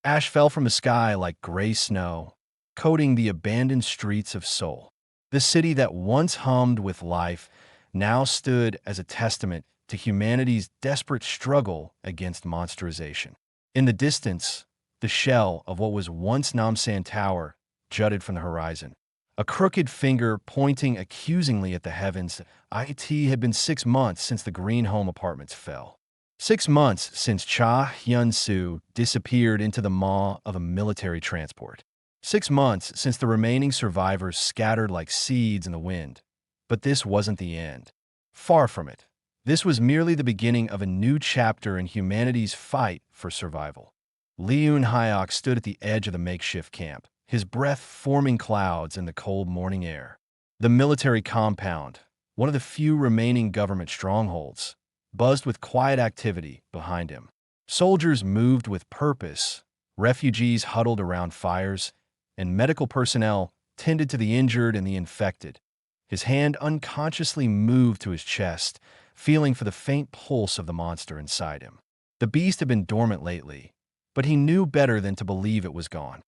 Ash fell from the sky like gray snow, coating the abandoned streets of Seoul. The city that once hummed with life now stood as a testament to humanity's desperate struggle against monsterization. In the distance, the shell of what was once Namsan Tower jutted from the horizon, a crooked finger pointing accusingly at the heavens. It had been 6 months since the Green Home apartments fell. 6 months since Cha Hyun-soo disappeared into the maw of a military transport. 6 months since the remaining survivors scattered like seeds in the wind. But this wasn't the end. Far from it. This was merely the beginning of a new chapter in humanity's fight for survival. Lee Eun-hyuk stood at the edge of the makeshift camp, his breath forming clouds in the cold morning air. The military compound, one of the few remaining government strongholds, buzzed with quiet activity behind him. Soldiers moved with purpose, refugees huddled around fires, and medical personnel tended to the injured and the infected. His hand unconsciously moved to his chest, feeling for the faint pulse of the monster inside him. The beast had been dormant lately, but he knew better than to believe it was gone.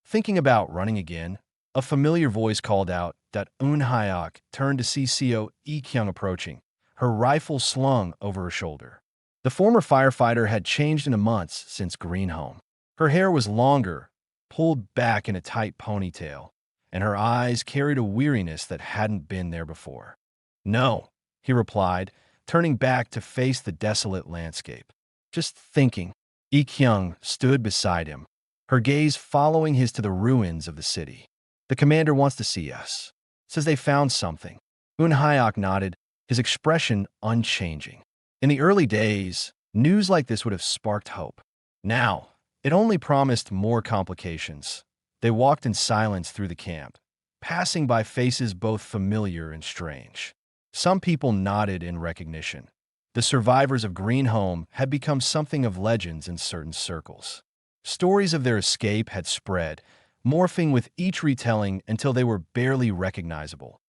Thinking about running again, a familiar voice called out that Eun-hyuk turned to see Seo Ik-kyung approaching, her rifle slung over her shoulder. The former firefighter had changed in a month since Green Home. Her hair was longer, pulled back in a tight ponytail, and her eyes carried a weariness that hadn't been there before. "No," he replied, turning back to face the desolate landscape. "Just thinking." Ik-kyung stood beside him, her gaze following his to the ruins of the city. "The commander wants to see us. Says they found something." Eun-hyuk nodded, his expression unchanging. In the early days, news like this would have sparked hope. Now, it only promised more complications. They walked in silence through the camp, passing by faces both familiar and strange. Some people nodded in recognition. The survivors of Green Home had become something of legends in certain circles. Stories of their escape had spread, morphing with each retelling until they were barely recognizable.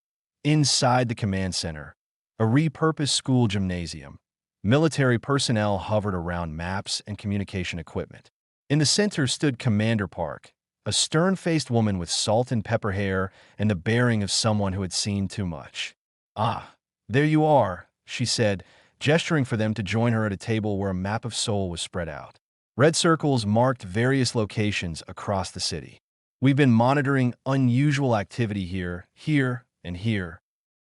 Inside the command center, a repurposed school gymnasium, military personnel hovered around maps and communication equipment. In the center stood Commander Park, a stern-faced woman with salt and pepper hair and the bearing of someone who had seen too much. "Ah, there you are," she said, gesturing for them to join her at a table where a map of Seoul was spread out. Red circles marked various locations across the city. "We've been monitoring unusual activity here, and here."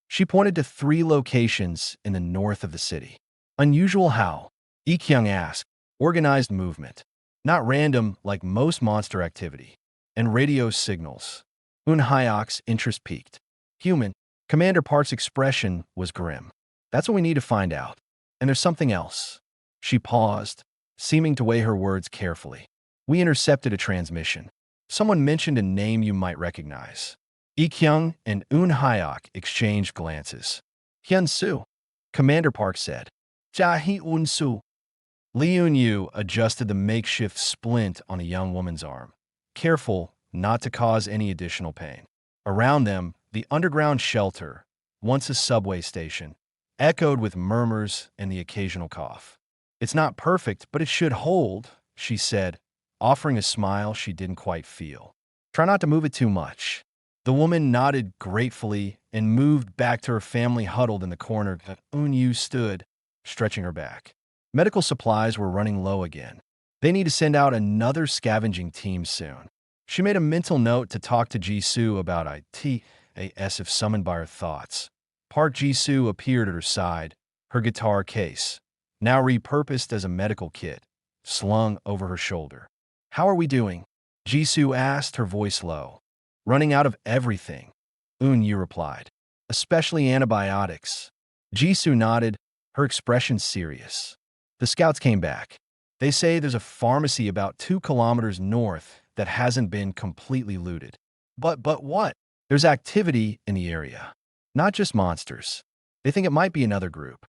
She pointed to 3 locations in the north of the city. "Unusual how?" Ik-kyung asked. "Organized movement. Not random like most monster activity. And radio signals." Eun-hyuk's interest peaked. "Human." Commander Park's expression was grim. "That's what we need to find out. And there's something else." She paused, seeming to weigh her words carefully. "We intercepted a transmission. Someone mentioned a name you might recognize." Ik-kyung and Eun-hyuk exchanged glances. "Hyun-soo," Commander Park said. "Ja Hyun-soo." Lee Eun-yu adjusted the makeshift splint on a young woman's arm, careful not to cause any additional pain. Around them, the underground shelter, once a subway station, echoed with murmurs and the occasional cough. "It's not perfect, but it should hold," she said, offering a smile she didn't quite feel. "Try not to move it too much." The woman nodded gratefully and moved back to her family huddled in the corner. Eun-yu stood, stretching her back. Medical supplies were running low again. They need to send out another scavenging team soon. She made a mental note to talk to Jisoo about ITAS if summoned by her thoughts. Park Jisoo appeared at her side, her guitar case, now repurposed as a medical kit, slung over her shoulder. "How are we doing?" Jisoo asked, her voice low. "Running out of everything," Eun-yu replied. "Especially antibiotics." Jisoo nodded, her expression serious. "The scouts came back. They say there's a pharmacy about 2 kilometers north that hasn't been completely looted." But what? "There's activity in the area. Not just monsters. They think it might be another group."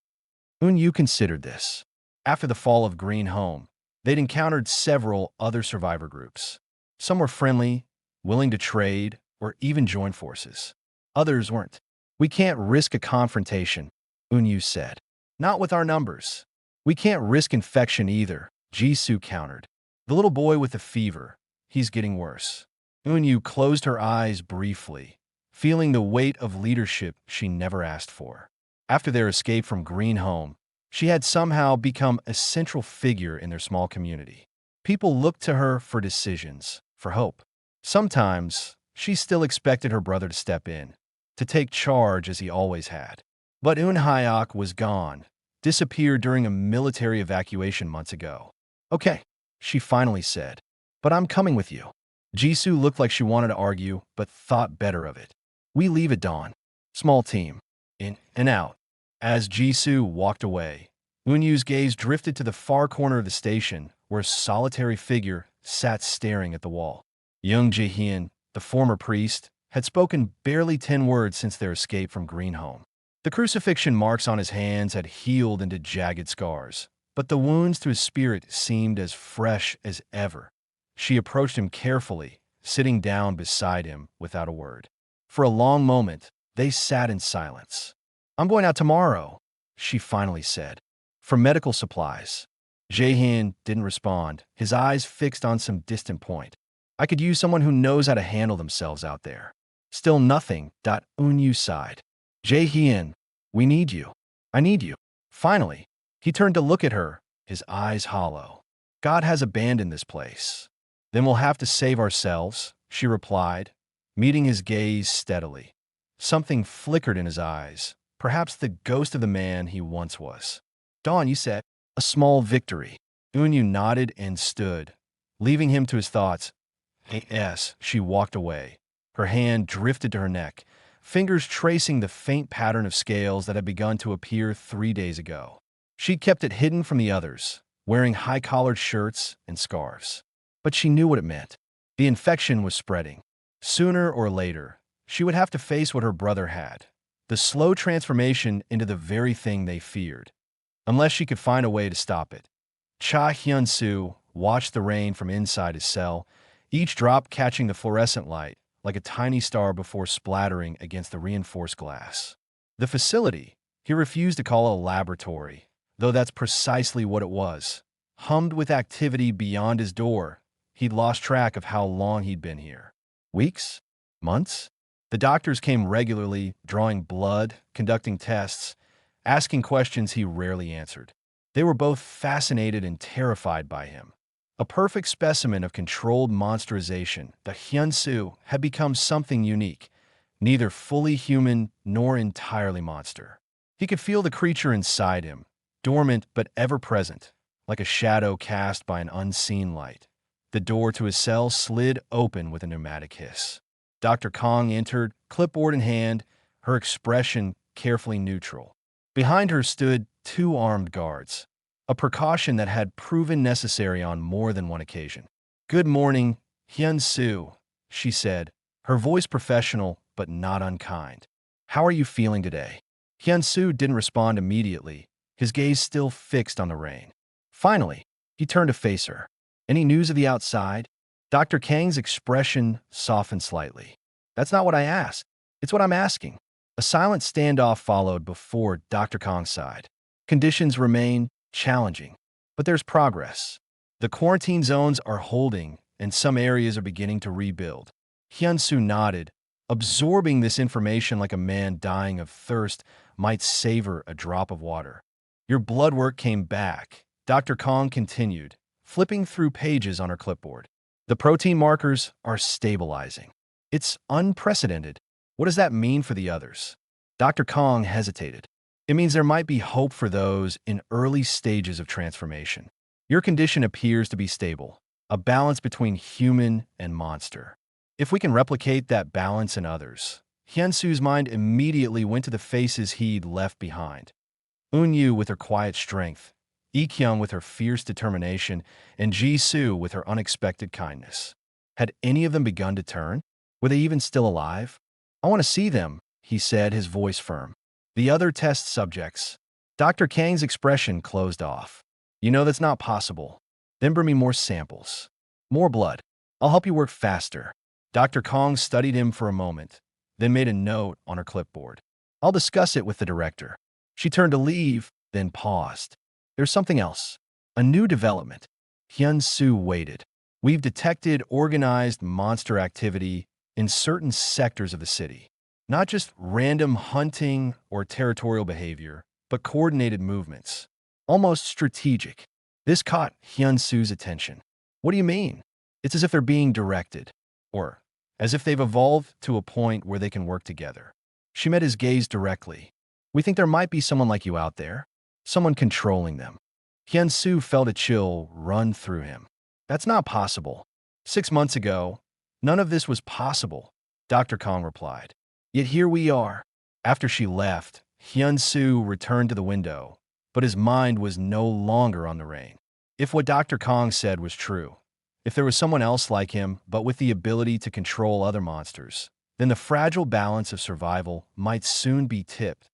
Eun-yu considered this. After the fall of Green Home, they'd encountered several other survivor groups. Some were friendly, willing to trade, or even join forces. Others weren't. "We can't risk a confrontation," Eun-yu said. "Not with our numbers." "We can't risk infection either," Jisoo countered. The little boy with the fever. He's getting worse. Unyu closed her eyes briefly, feeling the weight of leadership she never asked for. After their escape from Green Home, she had somehow become a central figure in their small community. People looked to her for decisions, for hope. Sometimes, she still expected her brother to step in, to take charge as he always had. But hhhhhaaaaaa was gone, disappeared during a military evacuation months ago. "Okay," she finally said, "but I'm coming with you." Jisoo looked like she wanted to argue, but thought better of it. "We leave at dawn. Small team. In and out." As Jisoo walked away, Unyu's gaze drifted to the far corner of the station, where a solitary figure sat staring at the wall. Young Jae-hyun, the former priest, had spoken barely 10 words since their escape from Green Home. The crucifixion marks on his hands had healed into jagged scars, but the wounds to his spirit seemed as fresh as ever. She approached him carefully, sitting down beside him without a word. For a long moment, they sat in silence. "I'm going out tomorrow," she finally said. "For medical supplies." Jae-hyun didn't respond, his eyes fixed on some distant point. "I could use someone who knows how to handle themselves out there." Still nothing. Unyu sighed. "Jae-hyun, we need you. I need you." Finally, he turned to look at her, his eyes hollow. "God has abandoned this place." "Then we'll have to save ourselves," she replied, meeting his gaze steadily. Something flickered in his eyes, perhaps the ghost of the man he once was. "Dawn, you said." "A small victory." Unyu nodded and stood, leaving him to his thoughts. Yes, she walked away. Her hand drifted to her neck, fingers tracing the faint pattern of scales that had begun to appear 3 days ago. She'd kept it hidden from the others, wearing high-collared shirts and scarves. But she knew what it meant. The infection was spreading. Sooner or later, she would have to face what her brother had, the slow transformation into the very thing they feared, unless she could find a way to stop it. Cha Hyun-soo watched the rain from inside his cell, each drop catching the fluorescent light like a tiny star before splattering against the reinforced glass. The facility, he refused to call it a laboratory, though that's precisely what it was, hummed with activity beyond his door. He'd lost track of how long he'd been here. Weeks? Months? The doctors came regularly, drawing blood, conducting tests, asking questions he rarely answered. They were both fascinated and terrified by him. A perfect specimen of controlled monsterization, the Hyun-soo had become something unique, neither fully human nor entirely monster. He could feel the creature inside him, dormant but ever-present, like a shadow cast by an unseen light. The door to his cell slid open with a pneumatic hiss. Dr. Kong entered, clipboard in hand, her expression carefully neutral. Behind her stood 2 armed guards, a precaution that had proven necessary on more than one occasion. "Good morning, Hyun-soo," she said, her voice professional but not unkind. "How are you feeling today?" Hyun-soo didn't respond immediately, his gaze still fixed on the rain. Finally, he turned to face her. "Any news of the outside?" Dr. Kang's expression softened slightly. "That's not what I asked. It's what I'm asking." A silent standoff followed before Dr. Kong sighed. "Conditions remain challenging, but there's progress. The quarantine zones are holding, and some areas are beginning to rebuild." Hyun-soo nodded, absorbing this information like a man dying of thirst might savor a drop of water. "Your blood work came back," Dr. Kong continued, flipping through pages on her clipboard. "The protein markers are stabilizing. It's unprecedented." "What does that mean for the others?" Dr. Kong hesitated. "It means there might be hope for those in early stages of transformation. Your condition appears to be stable, a balance between human and monster. If we can replicate that balance in others." Hyun-soo's mind immediately went to the faces he'd left behind. Unyu with her quiet strength, Ikyung with her fierce determination, and Jisoo with her unexpected kindness. Had any of them begun to turn? Were they even still alive? "I want to see them," he said, his voice firm. "The other test subjects." Dr. Kang's expression closed off. "You know that's not possible. Then bring me more samples. More blood. I'll help you work faster." Dr. Kong studied him for a moment, then made a note on her clipboard. "I'll discuss it with the director." She turned to leave, then paused. "There's something else. A new development." Hyun-soo waited. We've detected organized monster activity in certain sectors of the city. Not just random hunting or territorial behavior, but coordinated movements. Almost strategic. This caught Hyun-soo's attention. What do you mean? It's as if they're being directed, or as if they've evolved to a point where they can work together. She met his gaze directly. We think there might be someone like you out there, someone controlling them. Hyun-soo felt a chill run through him. That's not possible. 6 months ago, none of this was possible, Dr. Kong replied. Yet here we are. After she left, Hyun-soo returned to the window, but his mind was no longer on the rain. If what Dr. Kong said was true, if there was someone else like him but with the ability to control other monsters, then the fragile balance of survival might soon be tipped.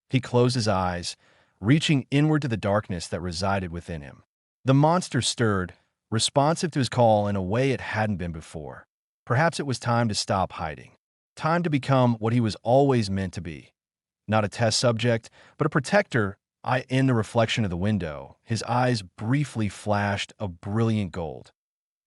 He closed his eyes, reaching inward to the darkness that resided within him. The monster stirred, responsive to his call in a way it hadn't been before. Perhaps it was time to stop hiding. Time to become what he was always meant to be. Not a test subject, but a protector. In the reflection of the window, his eyes briefly flashed a brilliant gold.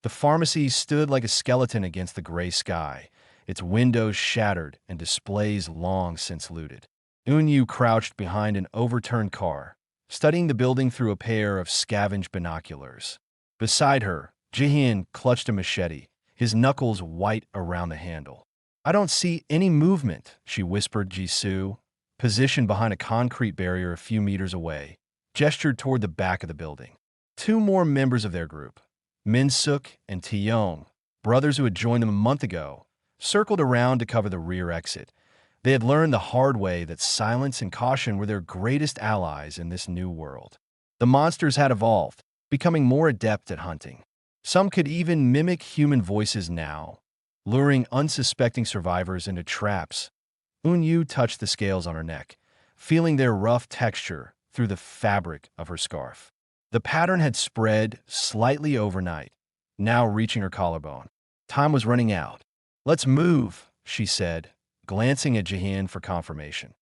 The pharmacy stood like a skeleton against the gray sky, its windows shattered and displays long since looted. Eun-yu crouched behind an overturned car, studying the building through a pair of scavenged binoculars. Beside her, Jae-hyun clutched a machete, his knuckles white around the handle. I don't see any movement, she whispered. Jisoo, positioned behind a concrete barrier a few meters away, gestured toward the back of the building. 2 more members of their group, Min-suk and Taeyong, brothers who had joined them a month ago, circled around to cover the rear exit. They had learned the hard way that silence and caution were their greatest allies in this new world. The monsters had evolved, becoming more adept at hunting. Some could even mimic human voices now, luring unsuspecting survivors into traps. Eun-yu touched the scales on her neck, feeling their rough texture through the fabric of her scarf. The pattern had spread slightly overnight, now reaching her collarbone. Time was running out. Let's move, she said, glancing at Jae-hyun for confirmation.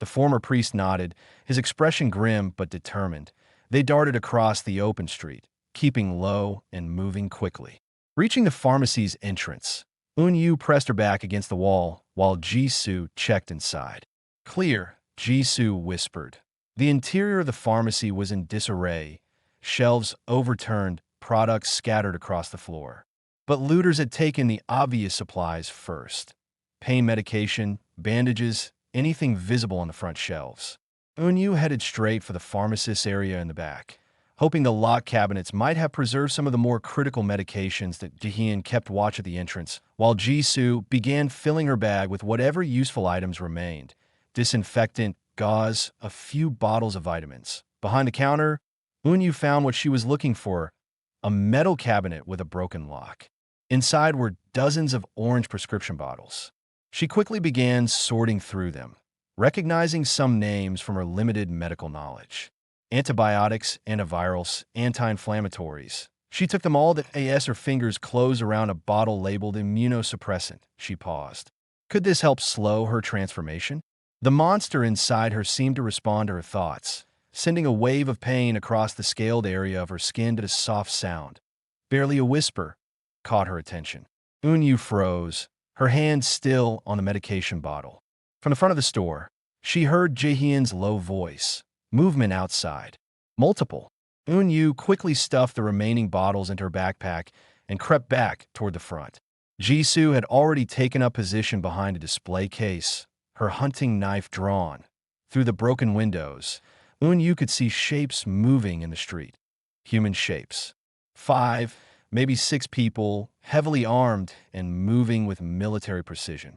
The former priest nodded, his expression grim but determined. They darted across the open street, keeping low and moving quickly. Reaching the pharmacy's entrance, Eun-yu pressed her back against the wall while Jisoo checked inside. Clear, Jisoo whispered. The interior of the pharmacy was in disarray, shelves overturned, products scattered across the floor. But looters had taken the obvious supplies first. Pain medication, bandages, anything visible on the front shelves. Eun-yu headed straight for the pharmacist's area in the back, hoping the locked cabinets might have preserved some of the more critical medications. That Jae-hyun kept watch at the entrance, while Jisoo began filling her bag with whatever useful items remained. Disinfectant, gauze, a few bottles of vitamins. Behind the counter, Eun-yu found what she was looking for, a metal cabinet with a broken lock. Inside were dozens of orange prescription bottles. She quickly began sorting through them, recognizing some names from her limited medical knowledge. Antibiotics, antivirals, anti-inflammatories. She took them all as her fingers closed around a bottle labeled immunosuppressant. She paused. Could this help slow her transformation? The monster inside her seemed to respond to her thoughts, sending a wave of pain across the scaled area of her skin to a soft sound. Barely a whisper caught her attention. Eun-yu froze, her hand still on the medication bottle. From the front of the store, she heard Jae-hyun's low voice. Movement outside. Multiple. Eun-yu quickly stuffed the remaining bottles into her backpack and crept back toward the front. Jisoo had already taken up position behind a display case, her hunting knife drawn. Through the broken windows, Eun-yu could see shapes moving in the street. Human shapes. 5, maybe 6 people, heavily armed and moving with military precision.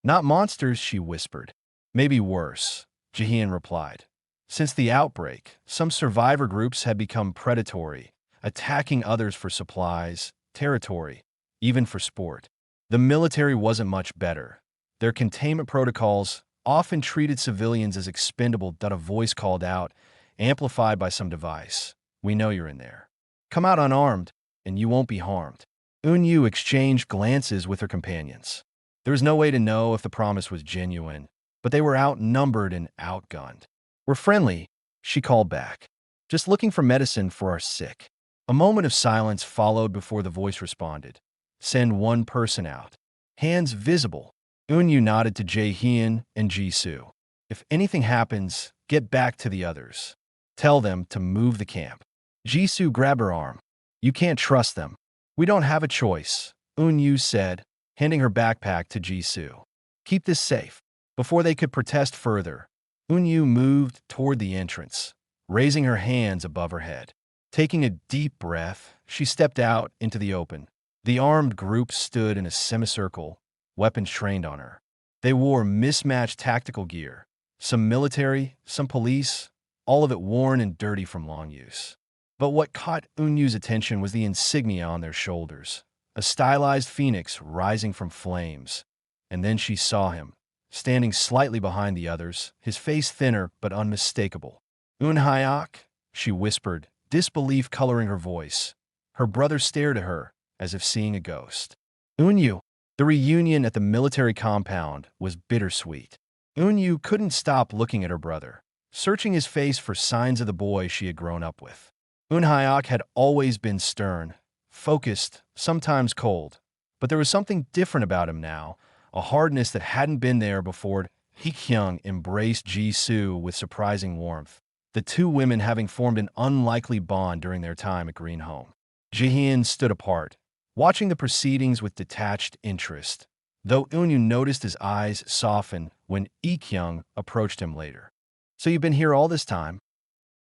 Not monsters, she whispered. Maybe worse, Jae-hyun replied. Since the outbreak, some survivor groups had become predatory, attacking others for supplies, territory, even for sport. The military wasn't much better. Their containment protocols often treated civilians as expendable. A voice called out, amplified by some device. We know you're in there. Come out unarmed, and you won't be harmed. Eun-yu exchanged glances with her companions. There was no way to know if the promise was genuine, but they were outnumbered and outgunned. We're friendly, she called back. Just looking for medicine for our sick. A moment of silence followed before the voice responded. Send one person out. Hands visible. Eun-yu nodded to Jae-hyun and Ji-soo. If anything happens, get back to the others. Tell them to move the camp. Ji-soo grabbed her arm. You can't trust them. We don't have a choice, Eun-yu said, handing her backpack to Ji-soo. Keep this safe. Before they could protest further, Eun-yu moved toward the entrance, raising her hands above her head. Taking a deep breath, she stepped out into the open. The armed group stood in a semicircle, weapons trained on her. They wore mismatched tactical gear, some military, some police, all of it worn and dirty from long use. But what caught Eun-yu's attention was the insignia on their shoulders, a stylized phoenix rising from flames. And then she saw him, standing slightly behind the others, his face thinner but unmistakable. Hhhhhaaaaaa, she whispered, disbelief coloring her voice. Her brother stared at her, as if seeing a ghost. Eun-yu. The reunion at the military compound was bittersweet. Eun-yu couldn't stop looking at her brother, searching his face for signs of the boy she had grown up with. Hhhhaaaaaa had always been stern, focused, sometimes cold, but there was something different about him now, a hardness that hadn't been there before. Hee-kyung embraced Ji-soo with surprising warmth, the two women having formed an unlikely bond during their time at Green Home. Jae-hyun stood apart, watching the proceedings with detached interest, though Eun-yu noticed his eyes soften when Hee-kyung approached him later. So you've been here all this time?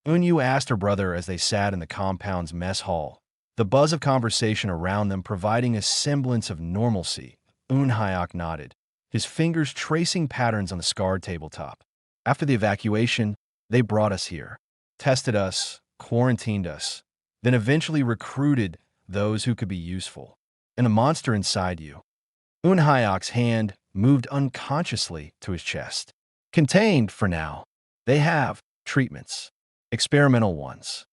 Eun-yu asked her brother as they sat in the compound's mess hall, the buzz of conversation around them providing a semblance of normalcy. Hhhhaaaaaa nodded, his fingers tracing patterns on the scarred tabletop. After the evacuation, they brought us here, tested us, quarantined us, then eventually recruited those who could be useful. And a monster inside you. Hhhhaaaaa's hand moved unconsciously to his chest. Contained for now. They have treatments. Experimental ones.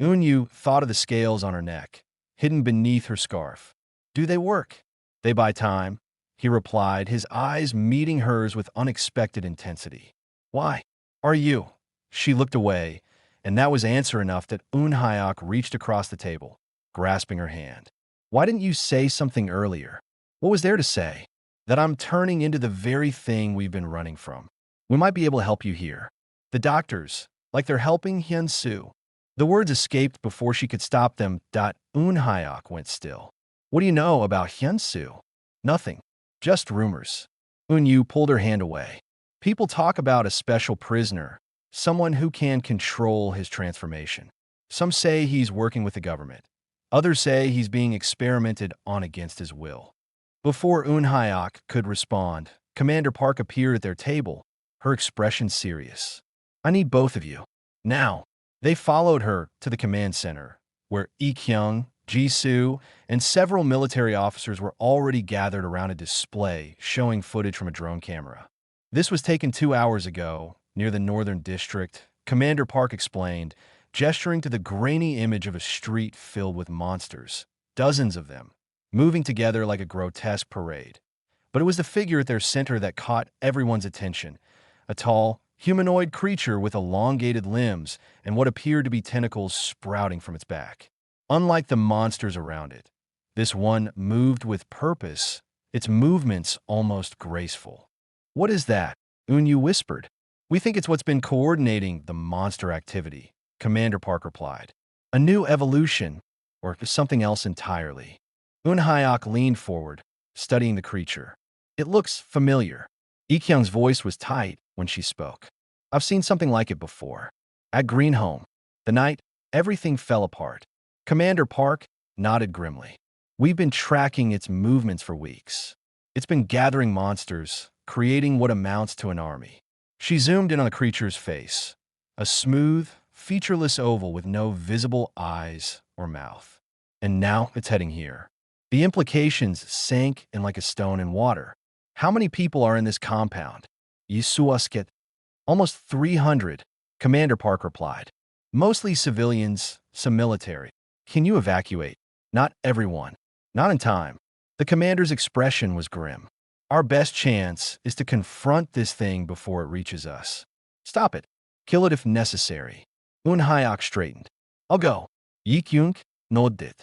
Eun-yu thought of the scales on her neck, hidden beneath her scarf. Do they work? They buy time, he replied, his eyes meeting hers with unexpected intensity. Why? Are you? She looked away, and that was answer enough that Hhhhaaaaaa reached across the table, grasping her hand. Why didn't you say something earlier? What was there to say? That I'm turning into the very thing we've been running from. We might be able to help you here. The doctors, like they're helping Hyun-soo. The words escaped before she could stop them. Hhhhaaaaaa went still. What do you know about Hyun-soo? Nothing. Just rumors. Eun-yu pulled her hand away. People talk about a special prisoner, someone who can control his transformation. Some say he's working with the government. Others say he's being experimented on against his will. Before Hhhhaaaaaa could respond, Commander Park appeared at their table, her expression serious. I need both of you. Now. They followed her to the command center, where Hee-kyung, Ji-soo, and several military officers were already gathered around a display showing footage from a drone camera. This was taken 2 hours ago, near the Northern District, Commander Park explained, gesturing to the grainy image of a street filled with monsters, dozens of them, moving together like a grotesque parade. But it was the figure at their center that caught everyone's attention, a tall, humanoid creature with elongated limbs and what appeared to be tentacles sprouting from its back. Unlike the monsters around it, this one moved with purpose, its movements almost graceful. What is that? Eun-yu whispered. We think it's what's been coordinating the monster activity, Commander Park replied. A new evolution, or something else entirely. Hhhhaaaaaa leaned forward, studying the creature. It looks familiar. Hee-kyung's voice was tight when she spoke. I've seen something like it before. At Green Home. The night, everything fell apart. Commander Park nodded grimly. We've been tracking its movements for weeks. It's been gathering monsters, creating what amounts to an army. She zoomed in on the creature's face. A smooth, featureless oval with no visible eyes or mouth. And now it's heading here. The implications sank in like a stone in water. How many people are in this compound? Yisuasket. Almost 300, Commander Park replied. Mostly civilians, some military. Can you evacuate? Not everyone. Not in time. The commander's expression was grim. Our best chance is to confront this thing before it reaches us. Stop it. Kill it if necessary. Hhhhaaaaaa straightened. I'll go. Hee-kyung, nodded.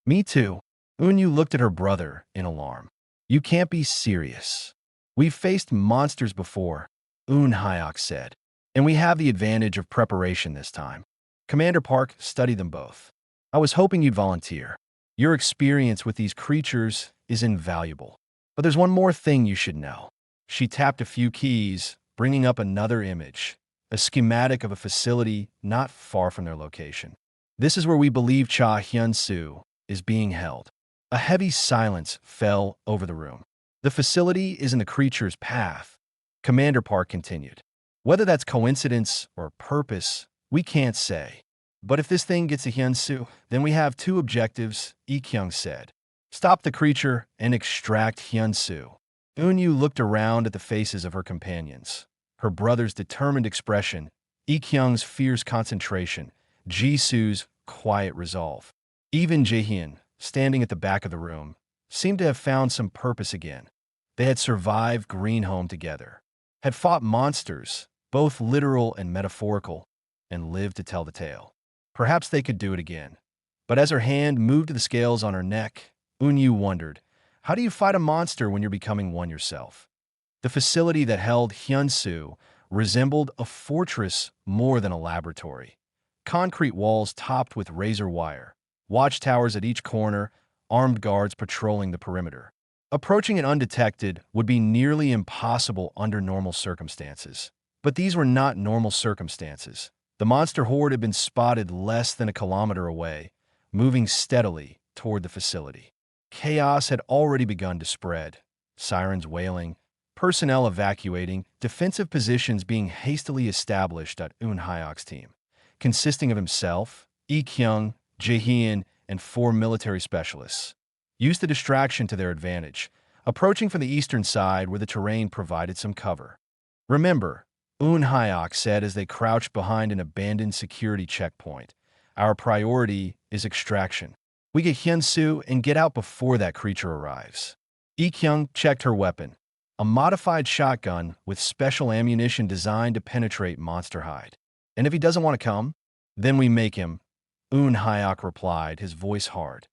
Me too. Unyu looked at her brother in alarm. You can't be serious. We've faced monsters before, hhhhhaaaa said. And we have the advantage of preparation this time. Commander Park studied them both. I was hoping you'd volunteer. Your experience with these creatures is invaluable. But there's one more thing you should know. She tapped a few keys, bringing up another image, a schematic of a facility not far from their location. This is where we believe Cha Hyun-soo is being held. A heavy silence fell over the room. The facility is in the creature's path, Commander Park continued. Whether that's coincidence or purpose, we can't say. But if this thing gets to Hyun-soo, then we have two objectives, Kyung said. Stop the creature and extract Hyun-soo. Unyu looked around at the faces of her companions. Her brother's determined expression, Kyung's fierce concentration, Jisoo's quiet resolve. Even Jaehyun, standing at the back of the room, seemed to have found some purpose again. They had survived Greenhome together, had fought monsters, both literal and metaphorical, and lived to tell the tale. Perhaps they could do it again. But as her hand moved to the scales on her neck, Unyu wondered, how do you fight a monster when you're becoming one yourself? The facility that held Hyun-soo resembled a fortress more than a laboratory. Concrete walls topped with razor wire, watchtowers at each corner, armed guards patrolling the perimeter. Approaching it undetected would be nearly impossible under normal circumstances. But these were not normal circumstances. The monster horde had been spotted less than a kilometer away, moving steadily toward the facility. Chaos had already begun to spread, sirens wailing, personnel evacuating, defensive positions being hastily established at hhhhhaaaaa's team, consisting of himself, Kyung, Jaehyun, and 4 military specialists. Used the distraction to their advantage, approaching from the eastern side where the terrain provided some cover. Remember, hhhhhaaaaaa said as they crouched behind an abandoned security checkpoint, our priority is extraction. We get Hyun-soo and get out before that creature arrives. Kyung checked her weapon, a modified shotgun with special ammunition designed to penetrate monster hide. And if he doesn't want to come, then we make him, hhhhhaaaaaa replied, his voice hard.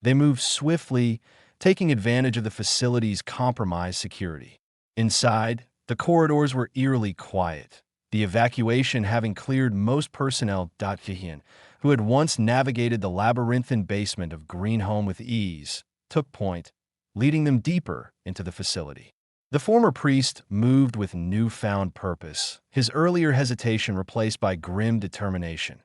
They moved swiftly, taking advantage of the facility's compromised security. Inside, the corridors were eerily quiet, the evacuation having cleared most personnel. Jaehyun, who had once navigated the labyrinthine basement of Greenhome with ease, took point, leading them deeper into the facility. The former priest moved with newfound purpose, his earlier hesitation replaced by grim determination.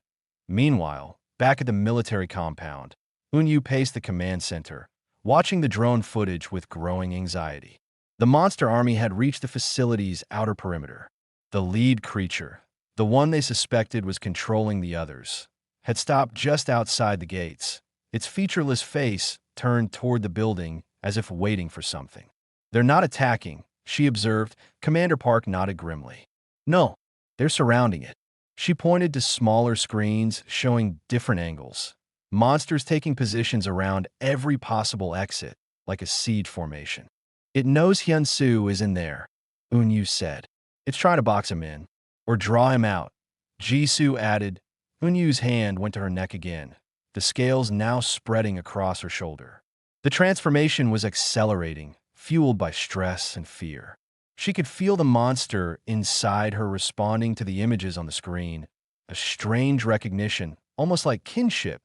Meanwhile, back at the military compound, Unyu paced the command center, watching the drone footage with growing anxiety. The monster army had reached the facility's outer perimeter. The lead creature, the one they suspected was controlling the others, had stopped just outside the gates, its featureless face turned toward the building as if waiting for something. They're not attacking, she observed. Commander Park nodded grimly. No, they're surrounding it. She pointed to smaller screens showing different angles. Monsters taking positions around every possible exit, like a siege formation. It knows Hyun-soo is in there, Unyu said. It's trying to box him in, or draw him out. Jisoo added. Unyu's hand went to her neck again, the scales now spreading across her shoulder. The transformation was accelerating, fueled by stress and fear. She could feel the monster inside her responding to the images on the screen, a strange recognition, almost like kinship.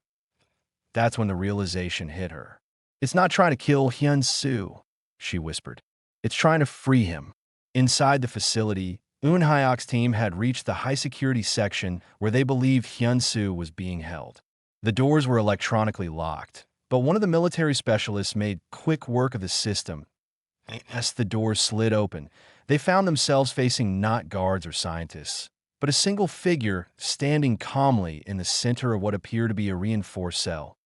That's when the realization hit her. It's not trying to kill Hyun-soo, she whispered. It's trying to free him. Inside the facility, hhhhhaaaaa's team had reached the high-security section where they believed Hyun-soo was being held. The doors were electronically locked, but one of the military specialists made quick work of the system. As the doors slid open, they found themselves facing not guards or scientists, but a single figure standing calmly in the center of what appeared to be a reinforced cell.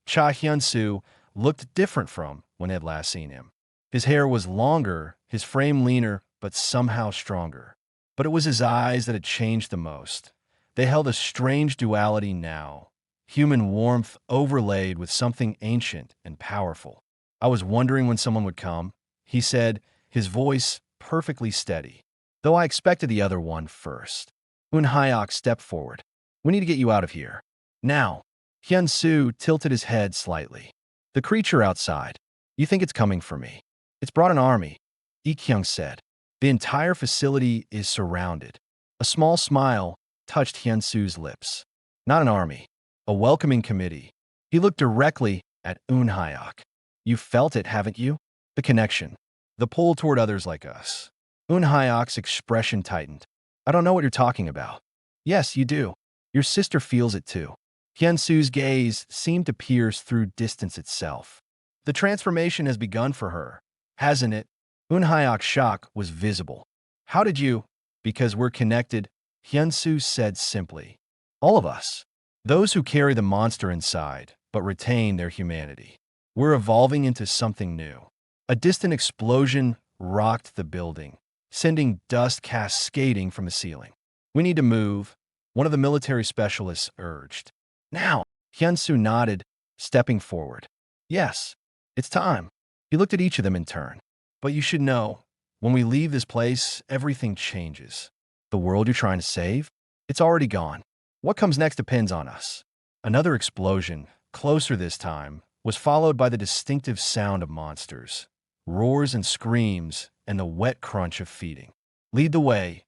Cha Hyun-soo looked different from when they had last seen him. His hair was longer, his frame leaner, but somehow stronger. But it was his eyes that had changed the most. They held a strange duality now, human warmth overlaid with something ancient and powerful. I was wondering when someone would come, he said, his voice perfectly steady, though I expected the other one first. Hhhhhaaaaaa stepped forward. We need to get you out of here. Now. Hyun-soo tilted his head slightly. The creature outside. You think it's coming for me? It's brought an army, Ik-kyung said. The entire facility is surrounded. A small smile touched Hyun-soo's lips. Not an army. A welcoming committee. He looked directly at Eun-hyeok. You felt it, haven't you? The connection. The pull toward others like us. Eun-hyeok's expression tightened. I don't know what you're talking about. Yes, you do. Your sister feels it too. Hyun-soo's gaze seemed to pierce through distance itself. The transformation has begun for her, hasn't it? Eun-hyeok's shock was visible. How did you? Because we're connected, Hyun-soo said simply. All of us. Those who carry the monster inside, but retain their humanity. We're evolving into something new. A distant explosion rocked the building, sending dust cascading from the ceiling. We need to move, one of the military specialists urged. Now, Hyun-soo nodded, stepping forward. Yes, it's time. He looked at each of them in turn. But you should know, when we leave this place, everything changes. The world you're trying to save? It's already gone. What comes next depends on us. Another explosion, closer this time, was followed by the distinctive sound of monsters, roars and screams, and the wet crunch of feeding. Lead the way,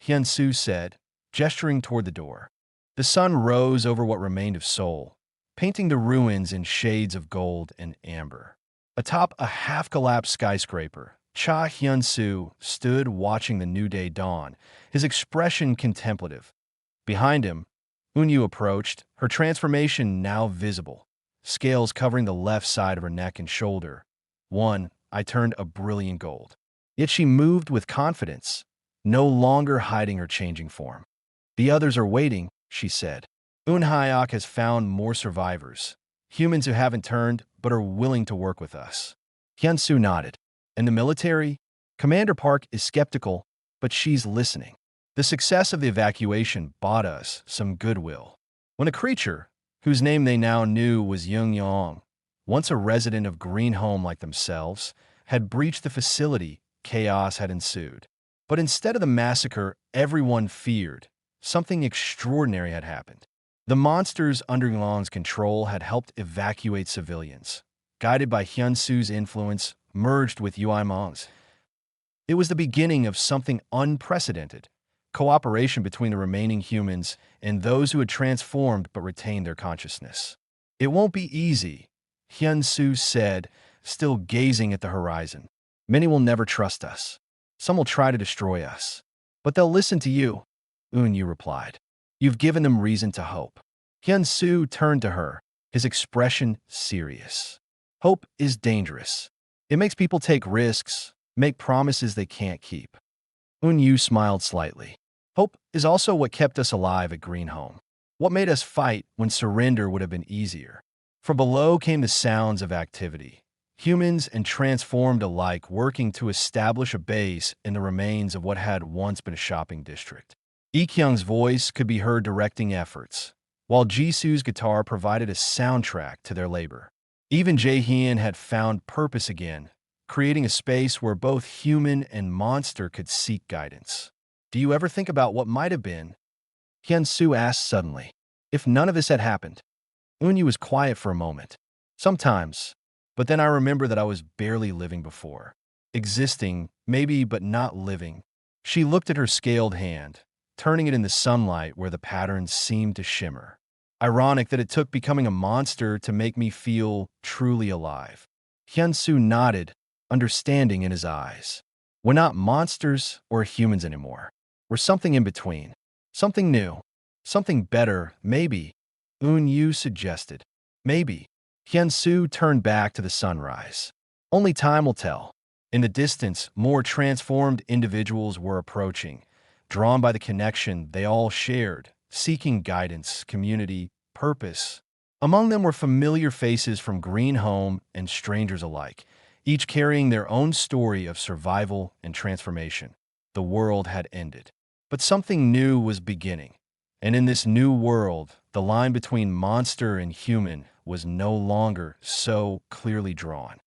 Hyun-soo said, gesturing toward the door. The sun rose over what remained of Seoul, painting the ruins in shades of gold and amber. Atop a half-collapsed skyscraper, Cha Hyun-soo stood watching the new day dawn, his expression contemplative. Behind him, Eun-yu approached, her transformation now visible, scales covering the left side of her neck and shoulder. I turned a brilliant gold. Yet she moved with confidence, no longer hiding her changing form. The others are waiting, she said. Eun-hyeok has found more survivors, humans who haven't turned but are willing to work with us. Hyun-soo nodded. And the military? Commander Park is skeptical, but she's listening. The success of the evacuation bought us some goodwill. When a creature, whose name they now knew was Young-yong, once a resident of Green Home like themselves, had breached the facility, chaos had ensued. But instead of the massacre everyone feared, something extraordinary had happened. The monsters under Yong's control had helped evacuate civilians, guided by Hyun-soo's influence, merged with Uimong's. It was the beginning of something unprecedented, cooperation between the remaining humans and those who had transformed but retained their consciousness. It won't be easy, Hyun-soo said, still gazing at the horizon. Many will never trust us. Some will try to destroy us. But they'll listen to you, Eun-yu replied. You've given them reason to hope. Hyun-soo turned to her, his expression serious. Hope is dangerous. It makes people take risks, make promises they can't keep. Eun-yu smiled slightly. Hope is also what kept us alive at Green Home. What made us fight when surrender would have been easier. From below came the sounds of activity. Humans and transformed alike working to establish a base in the remains of what had once been a shopping district. Ik-kyung's voice could be heard directing efforts, while Jisoo's guitar provided a soundtrack to their labor. Even Jae-hyun had found purpose again, creating a space where both human and monster could seek guidance. Do you ever think about what might have been? Hyun-soo asked suddenly. If none of this had happened? Eun-yu was quiet for a moment. Sometimes. But then I remember that I was barely living before. Existing, maybe, but not living. She looked at her scaled hand, turning it in the sunlight where the patterns seemed to shimmer. Ironic that it took becoming a monster to make me feel truly alive. Hyun-soo nodded, understanding in his eyes. We're not monsters or humans anymore. We're something in between. Something new. Something better, maybe. Eun-yu suggested. Maybe. Hyun-soo turned back to the sunrise. Only time will tell. In the distance, more transformed individuals were approaching, drawn by the connection they all shared, seeking guidance, community, purpose. Among them were familiar faces from Green Home and strangers alike, each carrying their own story of survival and transformation. The world had ended, but something new was beginning. And in this new world, the line between monster and human was no longer so clearly drawn.